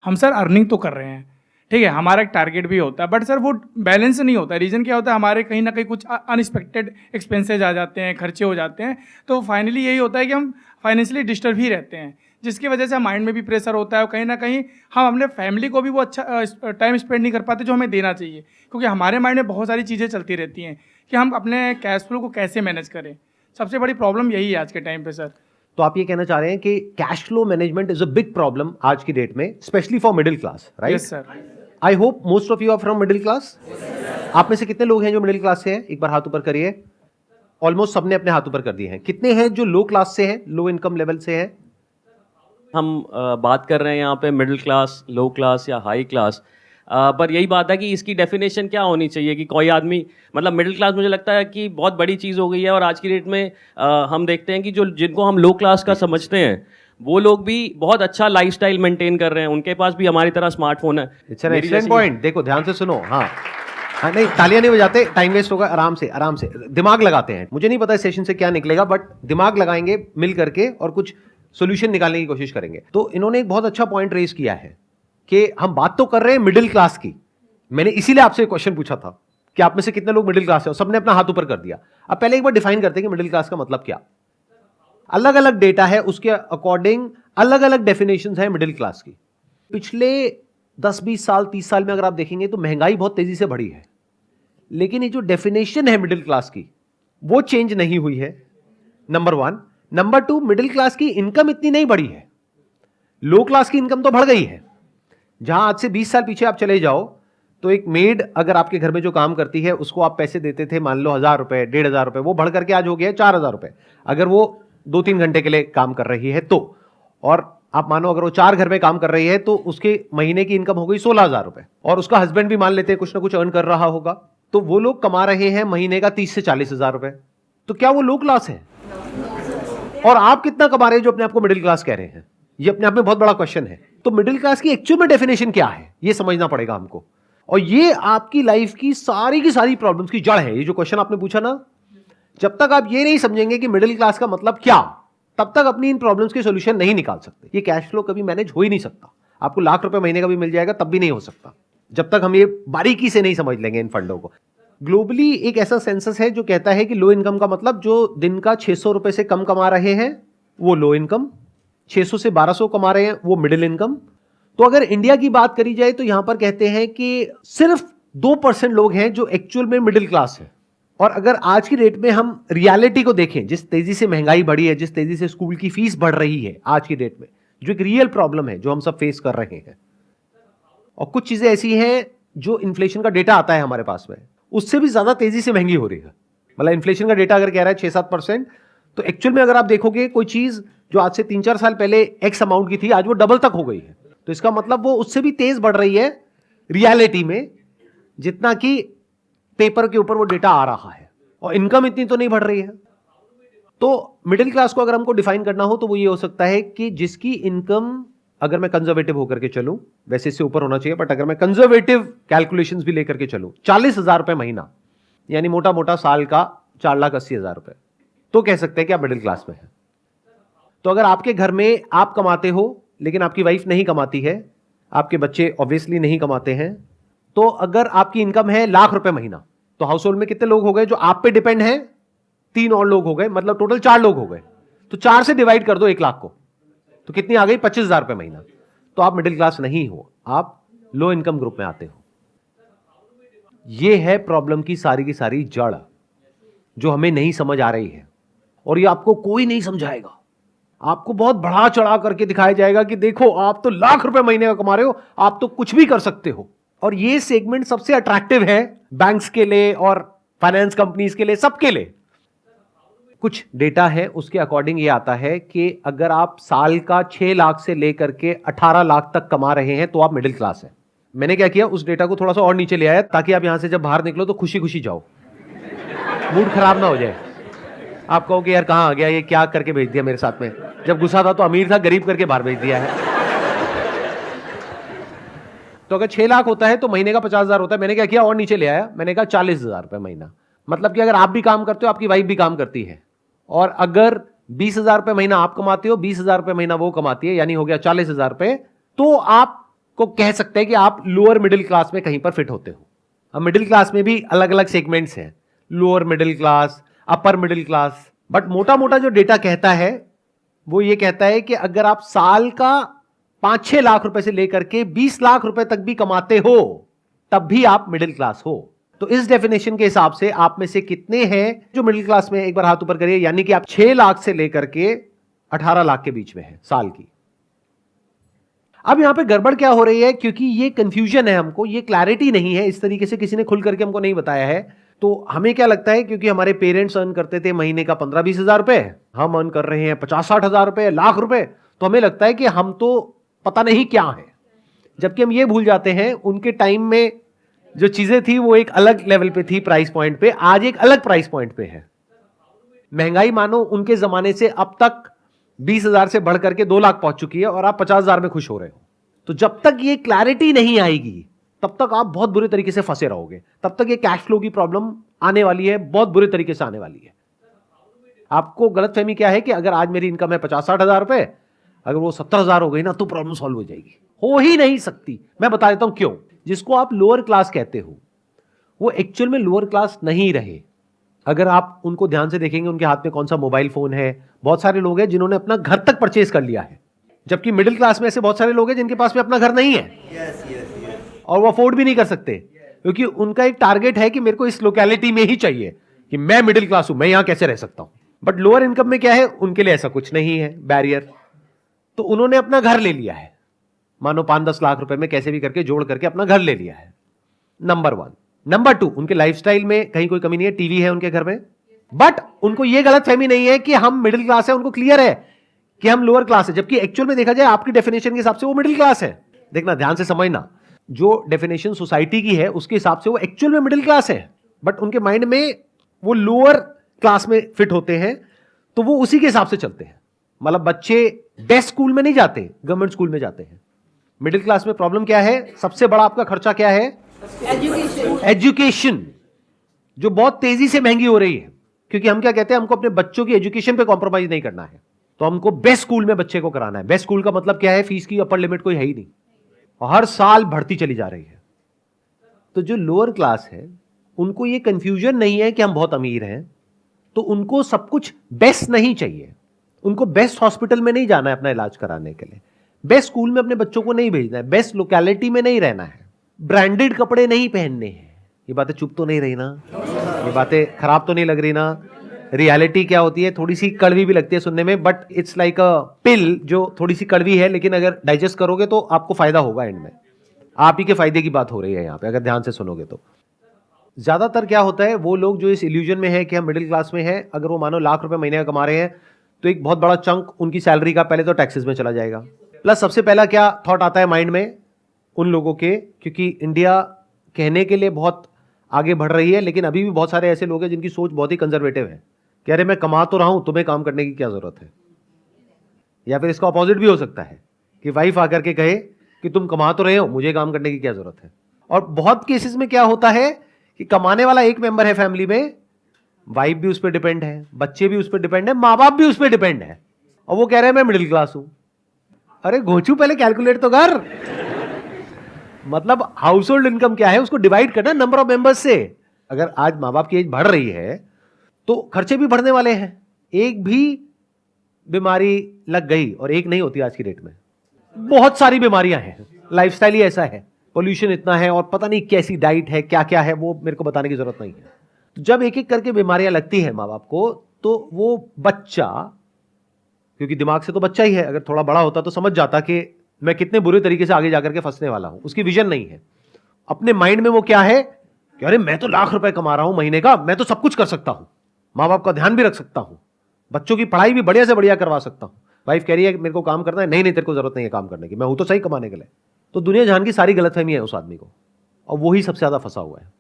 हम sir earning तो कर रहे हैं, ठीक है, हमारा एक टारगेट भी होता है, बट सर वो बैलेंस नहीं होता। रीज़न क्या होता है, हमारे कहीं ना कहीं कुछ अनएक्सपेक्टेड एक्सपेंसेज आ जाते हैं, खर्चे हो जाते हैं, तो फाइनली यही होता है कि हम फाइनेंशियली डिस्टर्ब ही रहते हैं, जिसकी वजह से माइंड में भी प्रेशर होता है और कहीं ना कहीं हम अपने फैमिली को भी वो अच्छा टाइम स्पेंड नहीं कर पाते जो हमें देना चाहिए, क्योंकि हमारे माइंड में बहुत सारी चीज़ें चलती रहती हैं कि हम अपने कैश फ्लो को कैसे मैनेज करें। सबसे बड़ी प्रॉब्लम यही है आज के टाइम पे सर। तो आप ये कहना चाह रहे हैं कि cash flow management is a big problem आज की डेट में, specially for middle class, right? Yes sir. I hope most of you are from middle class. आप में से कितने लोग हैं जो मिडिल क्लास से हैं? एक बार हाथ ऊपर करिए। ऑलमोस्ट सबने अपने हाथ ऊपर कर दिए हैं। कितने हैं जो लो क्लास से हैं, लो इनकम लेवल से हैं? हम बात कर रहे हैं यहाँ पे मिडिल क्लास, लो क्लास या हाई क्लास, पर यही बात है कि इसकी डेफिनेशन क्या होनी चाहिए कि कोई आदमी, मतलब मिडिल क्लास मुझे लगता है कि बहुत बड़ी चीज़ हो गई है, और आज की डेट में हम देखते हैं कि जो जिनको हम लो क्लास का समझते हैं वो लोग भी बहुत अच्छा लाइफस्टाइल मेंटेन कर रहे हैं, उनके पास भी हमारी तरह स्मार्टफोन है। It's an excellent point. देखो ध्यान से सुनो। हाँ हाँ, नहीं तालियां नहीं बजाते, टाइम वेस्ट होगा। आराम से आराम से दिमाग लगाते हैं। मुझे नहीं पता इस सेशन से क्या निकलेगा, बट दिमाग लगाएंगे मिल करके और कुछ सोल्यूशन निकालने की कोशिश करेंगे। तो इन्होंने एक बहुत अच्छा पॉइंट रेज किया है कि हम बात तो कर रहे हैं मिडिल क्लास की। मैंने इसीलिए आपसे क्वेश्चन पूछा था कि आप में से कितने लोग मिडिल क्लास है, और सबने अपना हाथ ऊपर कर दिया। अब पहले एक बार डिफाइन करते हैं कि मिडिल क्लास का मतलब क्या। अलग अलग डेटा है, उसके अकॉर्डिंग अलग अलग डेफिनेशंस हैं मिडिल क्लास की। पिछले 10-20 साल 30 साल में अगर आप देखेंगे तो महंगाई बहुत तेजी से बढ़ी है, लेकिन ये जो डेफिनेशन है मिडिल क्लास की वो चेंज नहीं हुई है, नंबर 1। नंबर 2, मिडिल क्लास की इनकम इतनी नहीं बढ़ी है, लो क्लास की इनकम तो बढ़ गई है। जहां आज से 20 साल पीछे आप चले जाओ तो एक मेड अगर आपके घर में जो काम करती है उसको आप पैसे देते थे, मान लो 1000 रुपए 1500 रुपए, वो बढ़ करके आज हो गया है 4000 रुपए, अगर वो 2-3 घंटे के लिए काम कर रही है तो। और आप मानो अगर वो 4 घर में काम कर रही है तो उसके महीने की इनकम हो गई 16000 रुपए, और उसका हस्बैंड भी मान लेते हैं कुछ ना कुछ अर्न कर रहा होगा, तो वो लोग कमा रहे हैं महीने का 30 से 40 हजार रुपए। तो क्या वो लो क्लास है? और आप कितना कमा रहे हैं जो अपने आप को मिडिल क्लास कह रहे हैं? ये अपने आप में बहुत बड़ा क्वेश्चन है। तो मिडिल क्लास की एक्चुअल में डेफिनेशन क्या है ये समझना पड़ेगा हमको, और ये आपकी लाइफ की सारी प्रॉब्लम्स की जड़ है। ये जो क्वेश्चन आपने पूछा ना, जब तक आप ये नहीं समझेंगे कि मिडिल क्लास का मतलब क्या, तब तक अपनी इन प्रॉब्लम्स के सॉल्यूशन नहीं निकाल सकते। ये कैश फ्लो कभी मैनेज हो ही नहीं सकता। आपको लाख रुपए महीने का भी मिल जाएगा तब भी नहीं हो सकता, जब तक हम ये बारीकी से नहीं समझ लेंगे इन फंडों को। ग्लोबली एक ऐसा सेंसस है जो कहता है कि लो इनकम का मतलब जो दिन का 600 रुपए से कम कमा रहे हैं वो लो इनकम, 600 से 1200 कमा रहे हैं वो मिडिल इनकम। तो अगर इंडिया की बात करी जाए तो यहां पर कहते हैं कि सिर्फ 2% लोग हैं जो एक्चुअल में मिडिल क्लास है। और अगर आज की डेट में हम रियलिटी को देखें, जिस तेजी से महंगाई बढ़ी है, जिस तेजी से स्कूल की फीस बढ़ रही है आज की डेट में, जो एक रियल प्रॉब्लम है जो हम सब फेस कर रहे हैं, और कुछ चीजें ऐसी हैं जो इन्फ्लेशन का डेटा आता है हमारे पास में, उससे भी ज्यादा तेजी से महंगी हो रही है। मतलब इन्फ्लेशन का डेटा अगर कह रहा है 6-7%, तो एक्चुअल में अगर आप देखोगे कोई चीज जो आज से 3-4 साल पहले एक्स अमाउंट की थी, आज वो डबल तक हो गई है। तो इसका मतलब वो उससे भी तेज बढ़ रही है रियलिटी में, जितना कि पेपर के ऊपर वो डेटा आ रहा है, और इनकम इतनी तो नहीं बढ़ रही है। तो मिडिल क्लास को अगर हमको डिफाइन करना हो तो वो ये हो सकता है कि जिसकी इनकम, अगर मैं कंजर्वेटिव होकर के चलूं, वैसे इससे ऊपर होना चाहिए, बट अगर मैं कंजर्वेटिव कैलकुलेशंस भी लेकर के चलूं, 40,000 रुपए महीना, यानी मोटा मोटा साल का 4,80,000 रुपए, तो कह सकते हैं कि आप मिडिल क्लास में हैं। तो अगर आपके घर में आप कमाते हो लेकिन आपकी वाइफ नहीं कमाती है, आपके बच्चे ऑब्वियसली नहीं कमाते हैं, तो अगर आपकी इनकम है लाख रुपए महीना, तो हाउस होल्ड में कितने लोग हो गए जो आप पे डिपेंड हैं? 3 और लोग हो गए, मतलब टोटल 4 लोग हो गए। तो 4 से डिवाइड कर दो 1 लाख को, तो कितनी आ गई? 25,000 रुपए महीना। तो आप मिडिल क्लास नहीं हो, आप लो इनकम ग्रुप में आते हो। यह है प्रॉब्लम की सारी जड़ जो हमें नहीं समझ आ रही है, और ये आपको कोई नहीं समझाएगा। आपको बहुत बढ़ा चढ़ा करके दिखाया जाएगा कि देखो आप तो लाख रुपए महीने का कमा रहे हो, आप तो कुछ भी कर सकते हो। और ये सेगमेंट सबसे अट्रैक्टिव है बैंक्स के लिए और फाइनेंस कंपनीज के लिए, सबके लिए। कुछ डेटा है उसके अकॉर्डिंग ये आता है कि अगर आप साल का 6 लाख से लेकर के 18 लाख तक कमा रहे हैं तो आप मिडिल क्लास हैं। मैंने क्या किया, उस डेटा को थोड़ा सा और नीचे ले आया ताकि आप यहां से जब बाहर निकलो तो खुशी खुशी जाओ, मूड खराब ना हो जाए। आप कहो कि यार कहां आ गया, ये क्या करके भेज दिया मेरे साथ में, जब गुस्सा था तो अमीर था, गरीब करके बाहर भेज दिया है। तो अगर 6 लाख होता है तो महीने का 50,000 होता है। मैंने क्या किया, और नीचे ले आया, मैंने कहा 40,000 रुपए महीना। मतलब कि अगर आप भी काम करते हो, आपकी वाइफ भी काम करती है, और अगर 20,000 रुपए महीना आप कमाते हो, 20,000 रुपए महीना वो कमाती है, यानी हो गया 40,000 रुपए, तो आप को कह सकते हैं कि आप लोअर मिडिल क्लास में कहीं पर फिट होते हो। अब मिडिल क्लास में भी अलग अलग सेगमेंट्स हैं, lower middle class, upper middle class. But मोटा मोटा जो डेटा कहता है वो ये कहता है कि अगर आप साल का 5-6 लाख रुपए से लेकर के 20 लाख रुपए तक भी कमाते हो तब भी आप मिडिल क्लास हो। तो इस डेफिनेशन के हिसाब से आप में से कितने हैं जो मिडिल क्लास में, एक बार हाथ ऊपर करिए। यानी कि आप 6 लाख से लेकर के 18 लाख के बीच में है साल की। अब यहां पे गड़बड़ क्या हो रही है, क्योंकि ये कंफ्यूजन है, हमको ये क्लैरिटी नहीं है, इस तरीके से किसी ने खुल करके हमको नहीं बताया है। तो हमें क्या लगता है, क्योंकि हमारे पेरेंट्स अर्न करते थे महीने का 15-20 हजार रुपए, हम अर्न कर रहे हैं 50-60 हजार रुपए, लाख रुपए, तो हमें लगता है कि हम तो पता नहीं क्या है। जबकि हम ये भूल जाते हैं उनके टाइम में जो चीजें थी वो एक अलग लेवल पे थी, प्राइस पॉइंट पे, आज एक अलग प्राइस पॉइंट पे है। महंगाई मानो उनके जमाने से अब तक 20,000 से बढ़ करके 2 लाख पहुंच चुकी है और आप 50,000 में खुश हो रहे हो। तो जब तक ये क्लैरिटी नहीं आएगी तब तक आप बहुत बुरे तरीके से फंसे रहोगे, तब तक ये कैश फ्लो की प्रॉब्लम आने वाली है, बहुत बुरे तरीके से आने वाली है। आपको गलतफहमी क्या है कि अगर आज मेरी इनकम है 50-60 हजार रुपए, अगर वो 70,000 हो गई ना तो प्रॉब्लम सॉल्व हो जाएगी। हो ही नहीं सकती। मैं बता देता हूं क्यों। जिसको आप लोअर क्लास कहते हो वो एक्चुअल में लोअर क्लास नहीं रहे। अगर आप उनको ध्यान से देखेंगे, उनके हाथ में कौन सा मोबाइल फोन है। बहुत सारे लोग हैं जिन्होंने अपना घर तक परचेज कर लिया है, जबकि मिडिल क्लास में ऐसे बहुत सारे लोग हैं जिनके पास में अपना घर नहीं है और वो अफोर्ड भी नहीं कर सकते, क्योंकि उनका एक टारगेट है कि मेरे को इस लोकेलिटी में ही चाहिए, कि मैं मिडिल क्लास हूं, मैं यहां कैसे रह सकता हूं। बट लोअर इनकम में क्या है, उनके लिए ऐसा कुछ नहीं है बैरियर, तो उन्होंने अपना घर ले लिया है, मानो 5-10 लाख रुपए में कैसे भी करके जोड़ करके अपना घर ले लिया है। नंबर 1। नंबर 2, उनके लाइफस्टाइल में कहीं कोई कमी नहीं है, टीवी है उनके घर में, बट उनको यह गलतफहमी नहीं है कि हम मिडिल क्लास है, उनको क्लियर है कि हम लोअर क्लास है, जबकि एक्चुअल में देखा जाए आपकी डेफिनेशन के हिसाब से वो मिडिल क्लास है। देखना, ध्यान से समझना, जो डेफिनेशन सोसाइटी की है उसके हिसाब से वो एक्चुअल में मिडिल क्लास है, बट उनके माइंड में वो लोअर क्लास में फिट होते हैं, तो वो उसी के हिसाब से चलते हैं। मतलब बच्चे बेस्ट स्कूल में नहीं जाते, गवर्नमेंट स्कूल में जाते हैं। मिडिल क्लास में प्रॉब्लम क्या है, सबसे बड़ा आपका खर्चा क्या है, एजुकेशन, जो बहुत तेजी से महंगी हो रही है। क्योंकि हम क्या कहते हैं, हमको अपने बच्चों की एजुकेशन पे कॉम्प्रोमाइज नहीं करना है, तो हमको बेस्ट स्कूल में बच्चे को कराना है। बेस्ट स्कूल का मतलब क्या है, फीस की अपर लिमिट कोई है ही नहीं और हर साल बढ़ती चली जा रही है। तो जो लोअर क्लास है उनको ये कंफ्यूजन नहीं है कि हम बहुत अमीर हैं, तो उनको सब कुछ बेस्ट नहीं चाहिए। उनको बेस्ट हॉस्पिटल में नहीं जाना है अपना इलाज कराने के लिए, बेस्ट स्कूल में अपने बच्चों को नहीं भेजना है, बेस्ट लोकेलिटी में नहीं रहना है, ब्रांडेड कपड़े नहीं पहनने हैं। ये बातें चुप तो नहीं रही ना, ये बातें खराब तो नहीं लग रही ना। रियलिटी क्या होती है, थोड़ी सी कड़वी भी लगती है सुनने में, बट इट्स लाइक अ पिल जो थोड़ी सी कड़वी है, लेकिन अगर डाइजेस्ट करोगे तो आपको फायदा होगा एंड में। आप ही के फायदे की बात हो रही है यहाँ पे, अगर ध्यान से सुनोगे तो। ज्यादातर क्या होता है, वो लोग जो इस इल्यूजन में है कि हम मिडिल क्लास में हैं, अगर वो मानो लाख रुपए महीने का कमा रहे हैं तो एक बहुत बड़ा चंक उनकी सैलरी का पहले तो टैक्सेस में चला जाएगा। प्लस सबसे पहला क्या थॉट आता है माइंड में उन लोगों के, क्योंकि इंडिया कहने के लिए बहुत आगे बढ़ रही है, लेकिन अभी भी बहुत सारे ऐसे लोग हैं जिनकी सोच बहुत ही कंजर्वेटिव है कि अरे मैं कमा तो रहा हूं, तुम्हें काम करने की क्या जरूरत है। या फिर इसका अपोजिट भी हो सकता है कि वाइफ आकर के कहे कि तुम कमा तो रहे हो, मुझे काम करने की क्या जरूरत है। और बहुत केसेस में क्या होता है कि कमाने वाला एक मेंबर है फैमिली में, वाइफ भी उस पर डिपेंड है, बच्चे भी उस पर डिपेंड है, माँ बाप भी उस पर डिपेंड है, और वो कह रहे हैं मैं मिडिल क्लास हूं। अरे घोचू, पहले कैलकुलेट तो कर। मतलब हाउस होल्ड इनकम क्या है उसको डिवाइड करना नंबर ऑफ मेंबर्स से। अगर आज माँ बाप की एज बढ़ रही है तो खर्चे भी बढ़ने वाले हैं। एक भी बीमारी लग गई, और एक नहीं होती आज की डेट में, बहुत सारी बीमारियां हैं। लाइफस्टाइल ही ऐसा है, पोल्यूशन इतना है, और पता नहीं कैसी डाइट है, क्या क्या है, वो मेरे को बताने की जरूरत नहीं है। तो जब एक एक करके बीमारियां लगती है माँ बाप को, तो वो बच्चा, क्योंकि दिमाग से तो बच्चा ही है, अगर थोड़ा बड़ा होता तो समझ जाता कि मैं कितने बुरे तरीके से आगे जाकर के फंसने वाला हूं। उसकी विजन नहीं है। अपने माइंड में वो क्या है कि अरे मैं तो लाख रुपए कमा रहा हूं महीने का, मैं तो सब कुछ कर सकता हूं, माँ बाप का ध्यान भी रख सकता हूं, बच्चों की पढ़ाई भी बढ़िया से बढ़िया करवा सकता हूं। वाइफ कह रही है कि मेरे को काम करना है, नहीं नहीं तेरे को जरूरत नहीं है काम करने की, मैं हूं तो सही कमाने के लिए। तो दुनिया जहान की सारी गलतफहमी है उस आदमी को, और वही सबसे ज्यादा फंसा हुआ है।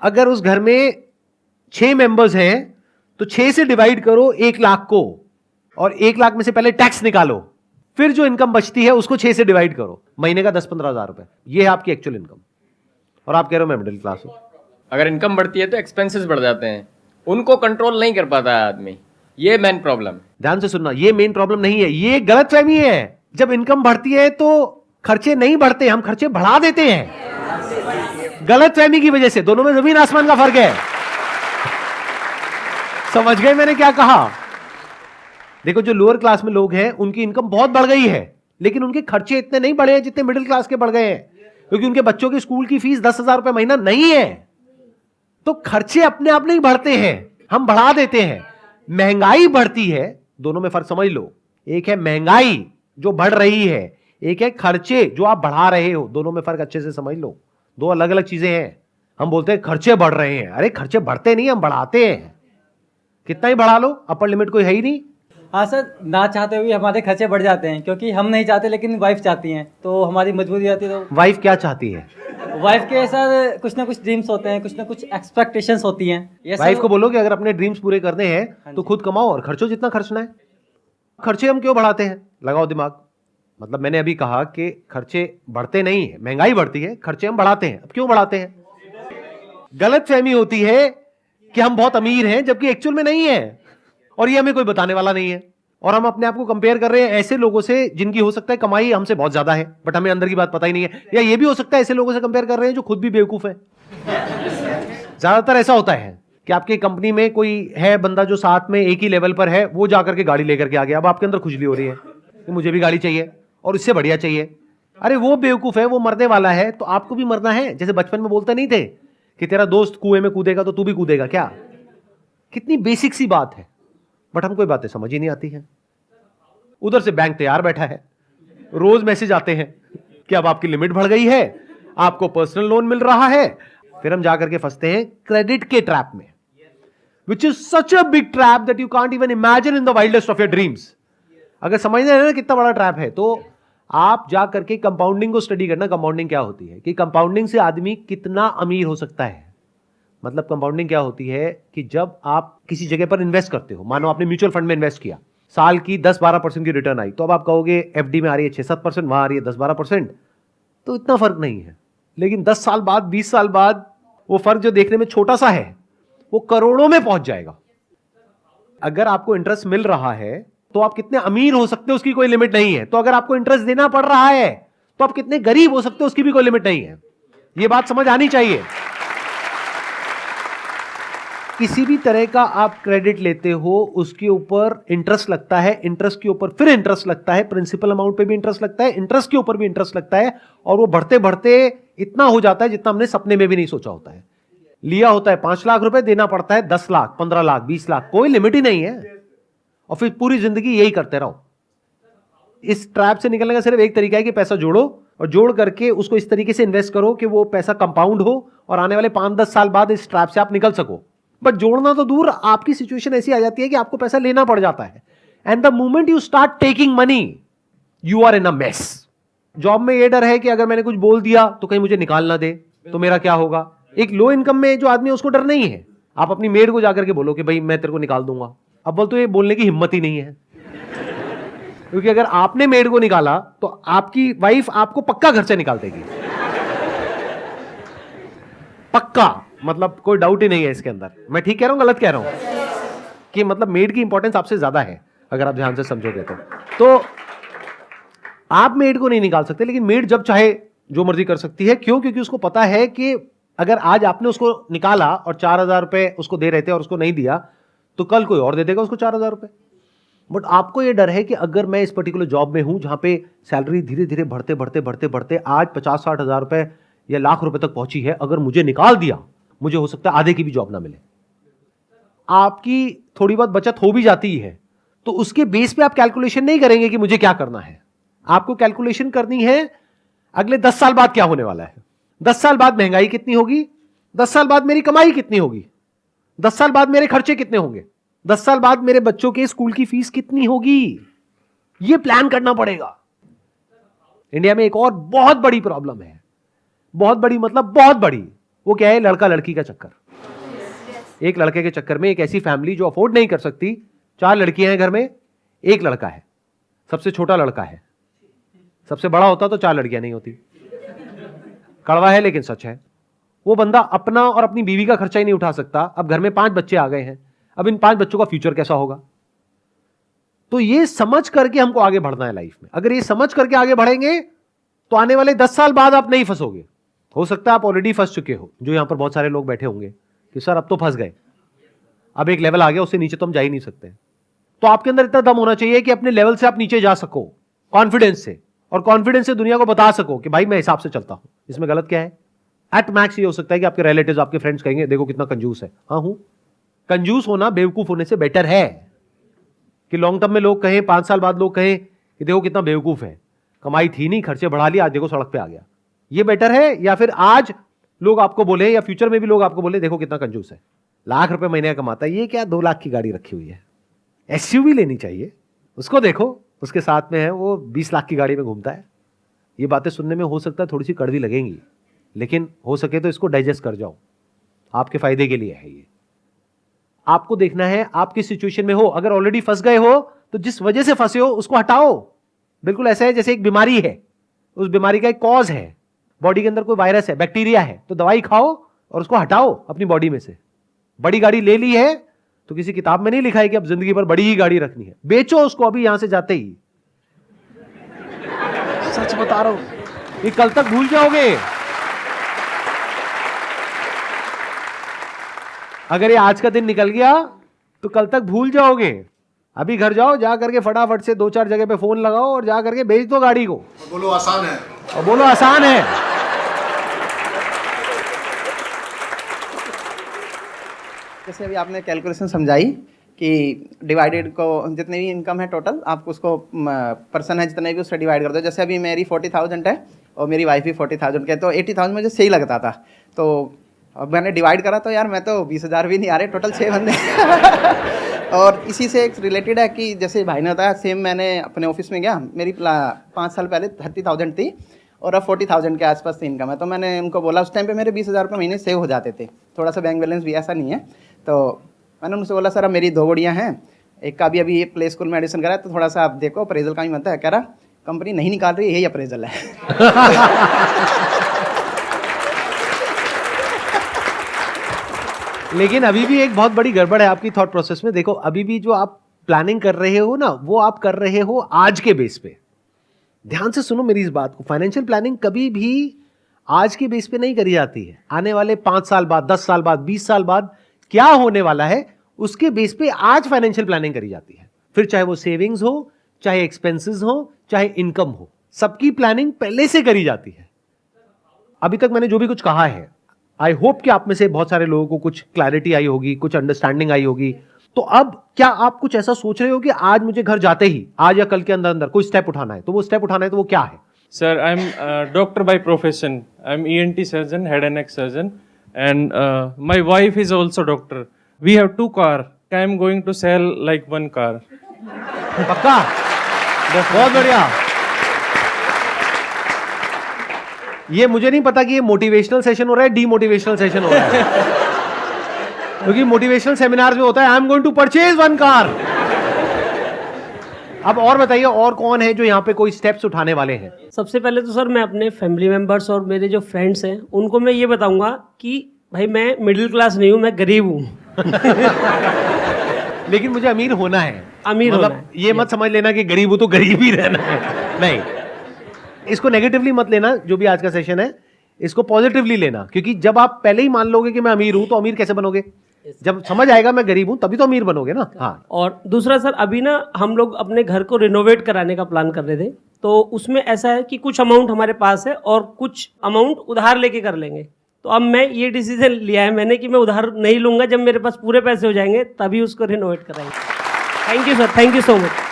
अगर उस घर में 6 मेंबर्स हैं तो 6 से डिवाइड करो 1 लाख को, और 1 लाख में से पहले टैक्स निकालो, फिर जो इनकम बचती है उसको 6 से डिवाइड करो, महीने का 10-15 हजार रुपए, ये है आपकी एक्चुअल इनकम। और आप कह रहे हो मैं मिडिल क्लास हूं। अगर इनकम बढ़ती है तो एक्सपेंसेस बढ़ जाते हैं, उनको कंट्रोल नहीं कर पाता है आदमी, ये मेन प्रॉब्लम। ध्यान से सुनना, ये मेन प्रॉब्लम नहीं है, ये गलतफहमी है। जब इनकम बढ़ती है तो खर्चे नहीं बढ़ते, हम खर्चे बढ़ा देते हैं गलतफहमी की वजह से। दोनों में जमीन आसमान का फर्क है। समझ गए मैंने क्या कहा? देखो, जो लोअर क्लास में लोग हैं उनकी इनकम बहुत बढ़ गई है, लेकिन उनके खर्चे इतने नहीं बढ़े हैं जितने मिडिल क्लास के बढ़ गए हैं, क्योंकि उनके बच्चों की स्कूल की फीस 10,000 रुपए महीना नहीं है। तो खर्चे अपने आप नहीं बढ़ते हैं, हम बढ़ा देते हैं। महंगाई बढ़ती है, दोनों में फर्क समझ लो। एक है महंगाई जो बढ़ रही है, एक है खर्चे जो आप बढ़ा रहे हो। दोनों में फर्क अच्छे से समझ लो, दो अलग अलग चीजें हैं। हम बोलते हैं खर्चे बढ़ रहे हैं, अरे खर्चे बढ़ते नहीं, हम बढ़ाते हैं। कितना ही बढ़ा लो, अपर लिमिट कोई है ही नहीं। हाँ सर, ना चाहते हुए हमारे खर्चे बढ़ जाते हैं, क्योंकि हम नहीं चाहते लेकिन वाइफ चाहती हैं, तो हमारी मजबूरी आती है। तो वाइफ क्या चाहती है? वाइफ के सर कुछ ना कुछ ड्रीम्स होते हैं, कुछ ना कुछ एक्सपेक्टेशंस होती हैं। ये वाइफ को बोलो कि अगर अपने ड्रीम्स पूरे करने हैं तो खुद कमाओ और खर्चो जितना खर्चना है। खर्चे हम क्यों बढ़ाते हैं? लगाओ दिमाग। मतलब मैंने अभी कहा कि खर्चे बढ़ते नहीं है, महंगाई बढ़ती है, खर्चे हम बढ़ाते हैं। अब क्यों बढ़ाते हैं? गलतफहमी होती है कि हम बहुत अमीर हैं, जबकि एक्चुअल में नहीं है, और ये हमें कोई बताने वाला नहीं है। और हम अपने आप को कंपेयर कर रहे हैं ऐसे लोगों से जिनकी हो सकता है कमाई हमसे बहुत ज्यादा है, बट हमें अंदर की बात पता ही नहीं है। या ये भी हो सकता है ऐसे लोगों से कंपेयर कर रहे हैं जो खुद भी बेवकूफ है। ज्यादातर ऐसा होता है कि आपकी कंपनी में कोई है बंदा जो साथ में एक ही लेवल पर है, वो जाकर के गाड़ी लेकर के आ गया। अब आपके अंदर खुजली हो रही है कि मुझे भी गाड़ी चाहिए और इससे बढ़िया चाहिए। अरे वो बेवकूफ है, वो मरने वाला है, तो आपको भी मरना है। जैसे बचपन में बोलते नहीं थे कि तेरा दोस्त कुएं में कूदेगा तो तू भी कूदेगा। क्या, कितनी बेसिक सी बात है, बट हमको ये बातें समझ ही नहीं आती हैं। उधर से बैंक तैयार बैठा है, रोज मैसेज आते हैं कि अब आपकी लिमिट बढ़ गई है, आपको पर्सनल लोन मिल रहा है। फिर हम जाकर के फंसते हैं क्रेडिट के ट्रैप में, which is such a big trap that you can't even imagine in the wildest of your dreams. अगर समझना है ना कितना बड़ा ट्रैप है, तो आप जा करके कंपाउंडिंग को स्टडी करना। कंपाउंडिंग क्या होती है, कि कंपाउंडिंग से आदमी कितना अमीर हो सकता है। मतलब कंपाउंडिंग क्या होती है कि जब आप किसी जगह पर इन्वेस्ट करते हो, मानो आपने म्यूचुअल फंड में इन्वेस्ट किया, साल की 10-12% की रिटर्न आई, तो अब आप कहोगे एफडी में आ रही है 6-7%, वहां आ रही है 10-12%, तो इतना फर्क नहीं है। लेकिन 10 साल बाद, 20 साल बाद वो फर्क जो देखने में छोटा सा है, वो करोड़ों में पहुंच जाएगा। अगर आपको इंटरेस्ट मिल रहा है तो आप कितने अमीर हो सकते हो उसकी कोई लिमिट नहीं है। तो अगर आपको इंटरेस्ट देना पड़ रहा है तो आप कितने गरीब हो सकते हो उसकी भी कोई लिमिट नहीं है। यह बात समझ आनी चाहिए। किसी भी तरह का आप क्रेडिट लेते हो, उसके ऊपर इंटरेस्ट लगता है, इंटरेस्ट के ऊपर फिर इंटरेस्ट लगता है, प्रिंसिपल अमाउंट पे भी इंटरेस्ट लगता है, इंटरेस्ट के ऊपर भी इंटरेस्ट लगता है, और वो बढ़ते बढ़ते इतना हो जाता है जितना हमने सपने में भी नहीं सोचा होता है। लिया होता है 5 लाख रुपए, देना पड़ता है 10 लाख, 15 लाख, 20 लाख, कोई लिमिट ही नहीं है, और फिर पूरी जिंदगी यही करते रहो। इस ट्रैप से निकलने का सिर्फ एक तरीका है कि पैसा जोड़ो, और जोड़ करके उसको इस तरीके से इन्वेस्ट करो कि वो पैसा कंपाउंड हो, और आने वाले 5-10 साल बाद इस ट्रैप से आप निकल सको। बट जोड़ना तो दूर, आपकी सिचुएशन ऐसी आ जाती है कि आपको पैसा लेना पड़ जाता है, and the moment you start taking money you are in a mess. Job में ये डर है कि अगर मैंने कुछ बोल दिया तो कहीं मुझे निकाल ना दे, तो मेरा क्या होगा। एक लो इनकम में जो आदमी है उसको डर नहीं है। आप अपनी मेड को जाकर के बोलो कि भाई मैं तेरे को निकाल दूंगा, अब बोल तो ये बोलने की हिम्मत ही नहीं है, क्योंकि अगर आपने मेड को निकाला तो आपकी वाइफ आपको पक्का घर से निकाल देगी, पक्का। मतलब कोई डाउट ही नहीं है इसके अंदर। मैं ठीक कह रहा हूं, गलत कह रहा हूं? कि मतलब मेड की इंपॉर्टेंस आपसे ज्यादा है अगर आप ध्यान से समझोगे तो आप मेड को नहीं निकाल सकते, लेकिन मेड जब चाहे जो मर्जी कर सकती है। क्यों? क्योंकि उसको पता है कि अगर आज आपने उसको निकाला और 4,000 रुपए उसको दे रहे थे और उसको नहीं दिया, तो कल कोई और दे देगा उसको 4,000 रुपए। बट आपको यह डर है कि अगर मैं इस पर्टिकुलर जॉब में हूं जहां पे सैलरी धीरे धीरे बढ़ते बढ़ते बढ़ते बढ़ते आज 50-60 हजार रुपए या लाख रुपए तक पहुंची है, अगर मुझे निकाल दिया मुझे हो सकता है आधे की भी जॉब ना मिले। आपकी थोड़ी बहुत बचत हो भी जाती है तो उसके बेस पे आप कैलकुलेशन नहीं करेंगे कि मुझे क्या करना है। आपको कैलकुलेशन करनी है अगले 10 साल बाद क्या होने वाला है, 10 साल बाद महंगाई कितनी होगी, 10 साल बाद मेरी कमाई कितनी होगी, 10 साल बाद मेरे खर्चे कितने होंगे, 10 साल बाद मेरे बच्चों के स्कूल की फीस कितनी होगी। यह प्लान करना पड़ेगा। इंडिया में एक और बहुत बड़ी प्रॉब्लम है, बहुत बड़ी मतलब बहुत बड़ी। वो क्या है? लड़का लड़की का चक्कर। एक लड़के के चक्कर में एक ऐसी फैमिली जो अफोर्ड नहीं कर सकती, 4 लड़कियां हैं घर में, एक लड़का है, सबसे छोटा लड़का है, सबसे बड़ा होता तो 4 लड़कियां नहीं होती। कड़वा है लेकिन सच है। वो बंदा अपना और अपनी बीवी का खर्चा ही नहीं उठा सकता। अब घर में 5 बच्चे आ गए हैं, अब इन 5 बच्चों का फ्यूचर कैसा होगा। तो ये समझ करके हमको आगे बढ़ना है लाइफ में। अगर ये समझ करके आगे बढ़ेंगे तो आने वाले 10 साल बाद आप नहीं फंसोगे। हो सकता है आप ऑलरेडी फंस चुके हो, जो यहां पर बहुत सारे लोग बैठे होंगे कि सर अब तो फंस गए, अब एक लेवल आ गया, उससे नीचे तो हम जा ही नहीं सकते। तो आपके अंदर इतना दम होना चाहिए कि अपने लेवल से आप नीचे जा सको कॉन्फिडेंस से, और कॉन्फिडेंस से दुनिया को बता सको कि भाई मैं हिसाब से चलता हूं, इसमें गलत क्या है। एट मैक्स ये हो सकता है कि आपके रिलेटिव्स, आपके फ्रेंड्स कहेंगे देखो कितना कंजूस है। हाँ हूं, कंजूस होना बेवकूफ होने से बेटर है कि लॉन्ग टर्म में लोग कहें, 5 साल बाद लोग कहें कि देखो कितना बेवकूफ है, कमाई थी नहीं, खर्चे बढ़ा लिया, आज देखो सड़क पे आ गया। ये बेटर है, या फिर आज लोग आपको बोले, या फ्यूचर में भी लोग आपको बोले देखो कितना कंजूस है, लाख रुपए महीने का कमाता है, ये क्या 2 लाख की गाड़ी रखी हुई है। एसयूवी लेनी चाहिए, उसको देखो, उसके साथ में है वो 20 लाख की गाड़ी में घूमता है। ये बातें सुनने में हो सकता है थोड़ी सी कड़वी लगेंगी, लेकिन हो सके तो इसको डाइजेस्ट कर जाओ, आपके फायदे के लिए है ये। आपको देखना है आप किस सिचुएशन में हो। अगर ऑलरेडी फंस गए हो तो जिस वजह से फंसे हो उसको हटाओ। बिल्कुल ऐसा है जैसे एक बीमारी है, उस बीमारी का एक कॉज है, बॉडी के अंदर कोई वायरस है, बैक्टीरिया है, तो दवाई खाओ और उसको हटाओ अपनी बॉडी में से। बड़ी गाड़ी ले ली है तो किसी किताब में नहीं लिखा है कि अब जिंदगी भर बड़ी ही गाड़ी रखनी है, बेचो उसको अभी यहां से जाते ही। सच बता रहा हूं, ये कल तक भूल जाओगे। अगर ये आज का दिन निकल गया तो कल तक भूल जाओगे। अभी घर जाओ, जा करके फटाफट से 2-4 जगह पे फोन लगाओ और जा करके बेच दो गाड़ी को। बोलो आसान है, और बोलो आसान है। जैसे अभी आपने कैलकुलेशन समझाई कि डिवाइडेड को जितनी भी इनकम है टोटल, आप उसको पर्सन है जितने भी उससे डिवाइड कर दो। जैसे अभी मेरी 40,000 है और मेरी वाइफ भी 40,000 के, तो 80,000 मुझे सही लगता था। तो अब मैंने डिवाइड करा तो यार मैं तो 20,000 भी नहीं आ रहे, टोटल 6 बंदे। और इसी से एक रिलेटेड है कि जैसे भाई ने बताया, सेम मैंने अपने ऑफिस में गया, मेरी 5 साल पहले 30,000 थी और अब 40,000 के आसपास इनकम है। तो मैंने उनको बोला, उस टाइम पे मेरे 20,000 रुपये महीने सेव हो जाते थे, थोड़ा सा बैंक बैलेंस भी ऐसा नहीं है। तो मैंने उनसे बोला सर अब मेरी 2 गुड़ियाँ हैं, एक का भी अभी प्ले स्कूल में एडमिशन करा है, तो थोड़ा सा आप देखो अप्रेजल का भी बनता है। कह रहा कंपनी नहीं निकाल रही, यही अप्रेजल है। लेकिन अभी भी एक बहुत बड़ी गड़बड़ है आपकी थॉट प्रोसेस में। देखो अभी भी जो आप प्लानिंग कर रहे हो ना, वो आप कर रहे हो आज के बेस पे। ध्यान से सुनो मेरी इस बात को, फाइनेंशियल प्लानिंग कभी भी आज के बेस पे नहीं करी जाती है। आने वाले 5 साल बाद, 10 साल बाद, 20 साल बाद क्या होने वाला है उसके बेस पे आज फाइनेंशियल प्लानिंग करी जाती है। फिर चाहे वो सेविंग्स हो, चाहे एक्सपेंसेस हो, चाहे इनकम हो, सबकी प्लानिंग पहले से करी जाती है। अभी तक मैंने जो भी कुछ कहा है, आई होप कि आप में से बहुत सारे लोगों को कुछ क्लैरिटी आई होगी, कुछ अंडरस्टैंडिंग आई होगी। तो अब क्या आप कुछ ऐसा सोच रहे हो कि आज मुझे घर जाते ही, आज या कल के अंदर अंदर कोई स्टेप उठाना है, तो वो स्टेप उठाना है तो वो क्या है? Sir, I'm a doctor by profession. I'm ENT surgeon, head and neck surgeon, and my wife is also doctor. We have 2 cars. I'm going to sell like 1 car. पक्का? बहुत बढ़िया। ये मुझे नहीं पता कि ये मोटिवेशनल सेशन हो रहा है, डीमोटिवेशनल सेशन हो रहा है। क्योंकि मोटिवेशनल सेमिनार में होता है I am going to purchase 1 car. अब और बताइए, और कौन है जो यहाँ पे कोई स्टेप्स उठाने वाले हैं? सबसे पहले तो सर मैं अपने फैमिली मेंबर्स और मेरे जो फ्रेंड्स हैं उनको मैं ये बताऊंगा कि भाई मैं मिडिल क्लास नहीं हूँ, मैं गरीब हूँ। लेकिन मुझे अमीर होना है। अमीर मतलब होना है। ये मत समझ लेना कि गरीब हूं तो गरीब ही रहना है, नहीं। इसको नेगेटिवली मत लेना, जो भी आज का सेशन है इसको पॉजिटिवली लेना। क्योंकि जब आप पहले ही मान लोगे कि मैं अमीर हूं तो अमीर कैसे बनोगे? जब समझ आएगा मैं गरीब हूं तभी तो अमीर बनोगे ना। हाँ। और दूसरा सर, अभी ना हम लोग अपने घर को रिनोवेट कराने का प्लान कर रहे थे, तो उसमें ऐसा है कि कुछ अमाउंट हमारे पास है और कुछ अमाउंट उधार लेके कर लेंगे। तो अब मैं ये डिसीजन लिया है मैंने कि मैं उधार नहीं लूंगा, जब मेरे पास पूरे पैसे हो जाएंगे तभी उसको रिनोवेट कराएंगे। Thank you sir, thank you so much.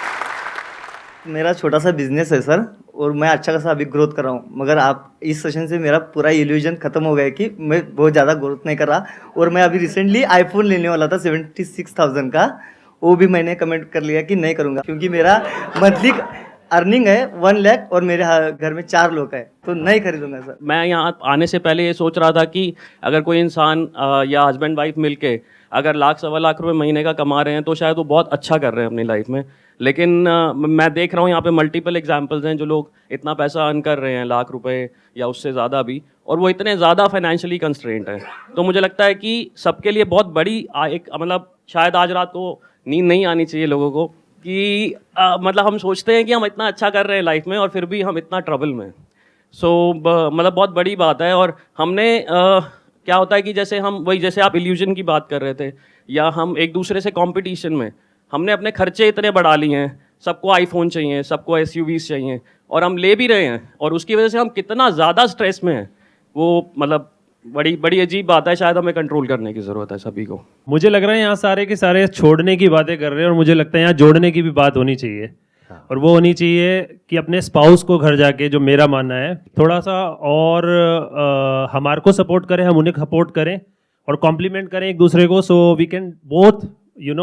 मेरा छोटा सा बिजनेस है सर, और मैं अच्छा खासा अभी ग्रोथ कर रहा हूँ, मगर आप इस सेशन से मेरा पूरा इल्यूजन खत्म हो गया कि मैं बहुत ज़्यादा ग्रोथ नहीं कर रहा। और मैं अभी रिसेंटली आईफोन लेने वाला था 76,000 का, वो भी मैंने कमेंट कर लिया कि नहीं करूँगा, क्योंकि मेरा मंथली अर्निंग है 1 लाख और मेरे घर में 4 लोग हैं, तो नहीं खरीदूंगा सर। मैं यहाँ आने से पहले ये सोच रहा था कि अगर कोई इंसान या हस्बैंड वाइफ मिलके अगर 1,00,000-1,25 लाख रुपए महीने का कमा रहे हैं तो शायद वो बहुत अच्छा कर रहे हैं अपनी लाइफ में। लेकिन मैं देख रहा हूँ यहाँ पे मल्टीपल एग्जांपल्स हैं जो लोग इतना पैसा अर्न कर रहे हैं, लाख रुपए या उससे ज़्यादा भी, और वो इतने ज़्यादा फाइनेंशियली कंस्ट्रेंट हैं। तो मुझे लगता है कि सबके लिए बहुत बड़ी एक मतलब शायद आज रात को नींद नहीं आनी चाहिए लोगों को कि मतलब हम सोचते हैं कि हम इतना अच्छा कर रहे हैं लाइफ में और फिर भी हम इतना ट्रबल में। सो मतलब बहुत बड़ी बात है। और हमने क्या होता है कि जैसे हम वही जैसे आप इल्यूजन की बात कर रहे थे, या हम एक दूसरे से कंपटीशन में हमने अपने खर्चे इतने बढ़ा लिए हैं, सबको आईफोन चाहिए, सबको एसयूवीज चाहिए, और हम ले भी रहे हैं, और उसकी वजह से हम कितना ज़्यादा स्ट्रेस में हैं, वो मतलब बड़ी बड़ी अजीब बात है। शायद हमें कंट्रोल करने की ज़रूरत है सभी को। मुझे लग रहा है यहाँ सारे के सारे छोड़ने की बातें कर रहे हैं, और मुझे लगता है यहाँ जोड़ने की भी बात होनी चाहिए। और वो होनी चाहिए कि अपने स्पाउस को घर जाके, जो मेरा मानना है, थोड़ा सा और हमारे को सपोर्ट करें, हम उन्हें सपोर्ट करें और कॉम्प्लीमेंट करें एक दूसरे को, so we can both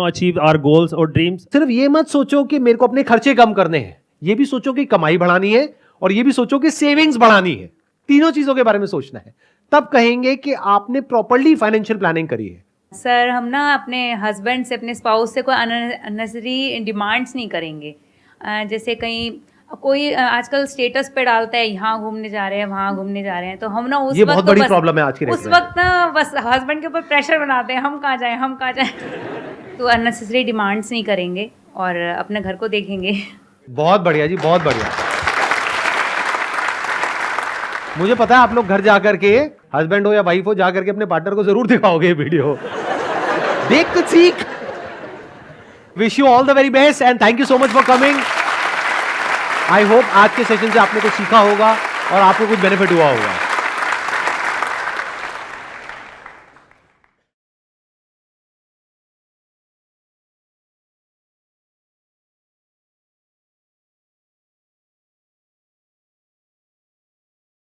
achieve our goals और ड्रीम्स। सिर्फ ये मत सोचो कि मेरे को अपने खर्चे कम करने हैं, ये भी सोचो कि कमाई बढ़ानी है, और ये भी सोचो कि सेविंग्स बढ़ानी है। तीनों चीजों के बारे में सोचना है, तब कहेंगे कि आपने प्रॉपर्ली फाइनेंशियल प्लानिंग करी है। सर हम ना अपने हस्बैंड से, अपने स्पाउस से कोई अननेसेसरी डिमांड्स नहीं करेंगे। जैसे कहीं कोई आजकल स्टेटस पे डालता है यहाँ घूमने जा रहे हैं, वहाँ घूमने जा रहे हैं, तो हम ना उस ये वक्त बहुत तो बड़ी बस प्रॉब्लम है आज की उस वक्त ना बस हस्बैंड के ऊपर प्रेशर बनाते हैं, हम कहाँ जाएं, हम कहाँ जाएं। तो अननेसेसरी डिमांड्स नहीं करेंगे और अपने घर को देखेंगे। बहुत बढ़िया जी, बहुत बढ़िया। मुझे पता है आप लोग घर जाकर के, हस्बैंड हो या वाइफ हो, जाकर के अपने पार्टनर को जरूर दिखाओगे ये वीडियो, देख कुछ सीख। Wish you all the very best and thank you so much for coming. I hope आज के सेशन से आपने कुछ सीखा होगा और आपको कुछ बेनिफिट हुआ होगा।